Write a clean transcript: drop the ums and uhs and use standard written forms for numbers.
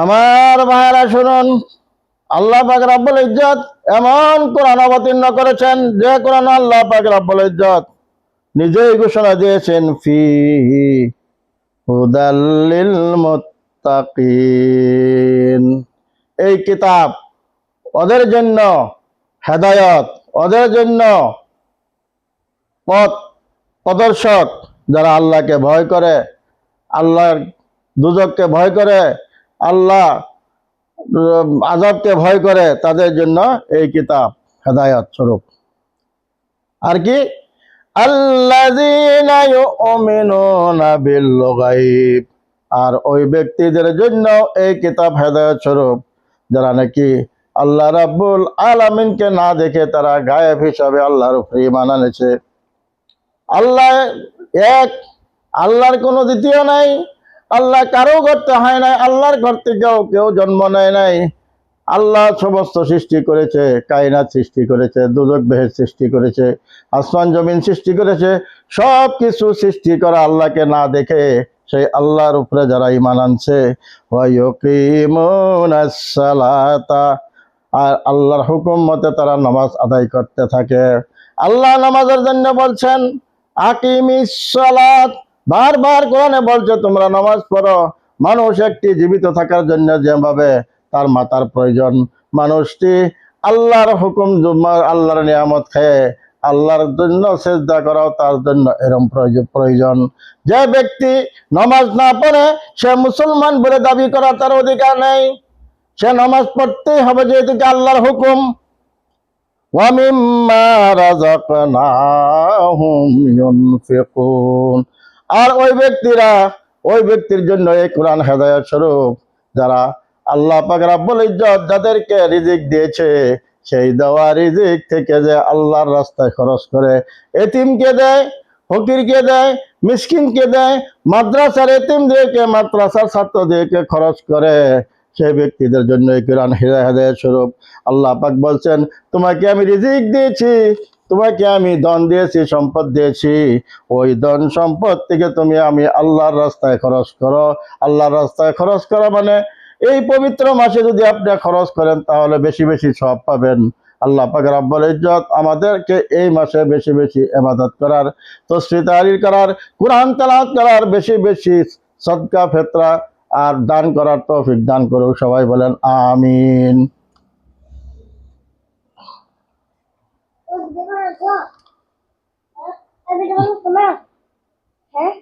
আমার ভাইরা শুনুন, আল্লাহ পাক রব্বুল ইজ্জত এমন কোরআন অবতীর্ণ করেছেন যে কোরআন আল্লাহ পাক রব্বুল ইজ্জত নিজেই ঘোষণা দিয়েছেন ফিহি হুদাল লিল মুত্তাকিন। এই কিতাব ওদের জন্য হেদায়েত, ওদের জন্য পথ প্রদর্শক, যারা আল্লাহকে ভয় করে, আল্লাহর দুজককে ভয় করে, আল্লাহ আযাবকে ভয় করে, তাদের জন্য এই কিতাব হেদায়েত স্বরূপ। আর কি, আল্লাযীনা ইউমিনুনা বিল গায়ব, আর ওই ব্যক্তিদের জন্য এই কিতাব হেদায়েত স্বরূপ যারা নাকি আল্লাহ রাব্বুল আলামিনকে না দেখে তারা গায়েব হিসাবে আল্লাহর উপরে ঈমান আনেছে। আল্লাহ এক, আল্লাহর কোনো দ্বিতীয় নাই, আল্লাহ কারো করতে হয় নাই, আল্লাহর ঘর থেকেও কেউ জন্ম নেয় নাই। আল্লাহ সমস্ত সৃষ্টি করেছে, কায়নাত সৃষ্টি করেছে, দুজক বেহেশত সৃষ্টি করেছে, আসমান জমিন সৃষ্টি করেছে। সব কিছু সৃষ্টি করা আল্লাহকে না দেখে সেই আল্লাহর উপরে যারা ঈমান আনছে, ওয়া ইউকিমুনাস সালাতা, আর আল্লাহর হুকুম মতে তারা নামাজ আদায় করতে থাকে। আল্লাহ নামাজের জন্য বলছেন আকিমিস সালাত, বারবার কোরআনে বলছে তোমরা নামাজ পড়ো। মানুষ একটি জীবিত থাকার জন্য যেভাবে তার মাতার প্রয়োজন, মানুষটি আল্লাহর হুকুম, আল্লাহর নিয়ামত খেয়ে আল্লাহর জন্য সেজদা করাও তার জন্য এরম প্রয়োজন। যে ব্যক্তি নামাজ না পড়ে সে মুসলমান বলে দাবি করা তার অধিকার নেই। সে নামাজ পড়তেই হবে, যেহেতু আল্লাহর হুকুম। ওয়া মিম্মা রাযাকনাহুম ইউনফিকুন, আর ওই ব্যক্তির জন্য এই কোরআন হেদায়েত স্বরূপ, যারা আল্লাহ পাক রব্বুল ইজ্জত যাদেরকে রিজিক দিয়েছে, সেই দেওয়া রিজিক থেকে যে আল্লাহর রাস্তায় খরচ করে, এতিমকে দেয়, ফকিরকে দেয়, মিসকিনকে দেয়, মাদ্রাসার এতিমদেরকে, মাদ্রাসার ছাত্রদেরকে খরচ করে, সেই ব্যক্তিদের জন্য এই কোরআন হেদায়েত স্বরূপ। আল্লাহ পাক বলছেন তোমাকে আমি রিজিক দিয়েছি, তোমাকে আমি ধন দিয়েছি, সম্পদ দিয়েছি, ওই ধন সম্পদ থেকে তুমি আমি আল্লাহর রাস্তায় খরচ করো। আল্লাহর রাস্তায় খরচ করা মানে এই পবিত্র মাসে যদি আপনি খরচ করেন তাহলে বেশি বেশি সওয়াব পাবেন। আল্লাহ পাক রব্বুল ইজ্জত আমাদেরকে এই মাসে বেশি বেশি ইবাদত করার, তাসবিহ তাহলিল করার, কোরআন তেলাওয়াত করার, বেশি বেশি সদকা ফিতরা আর দান করার তৌফিক দান করুক। সবাই বলেন আমিন। Udah mana tuh? Tapi dengan kemana? Hah?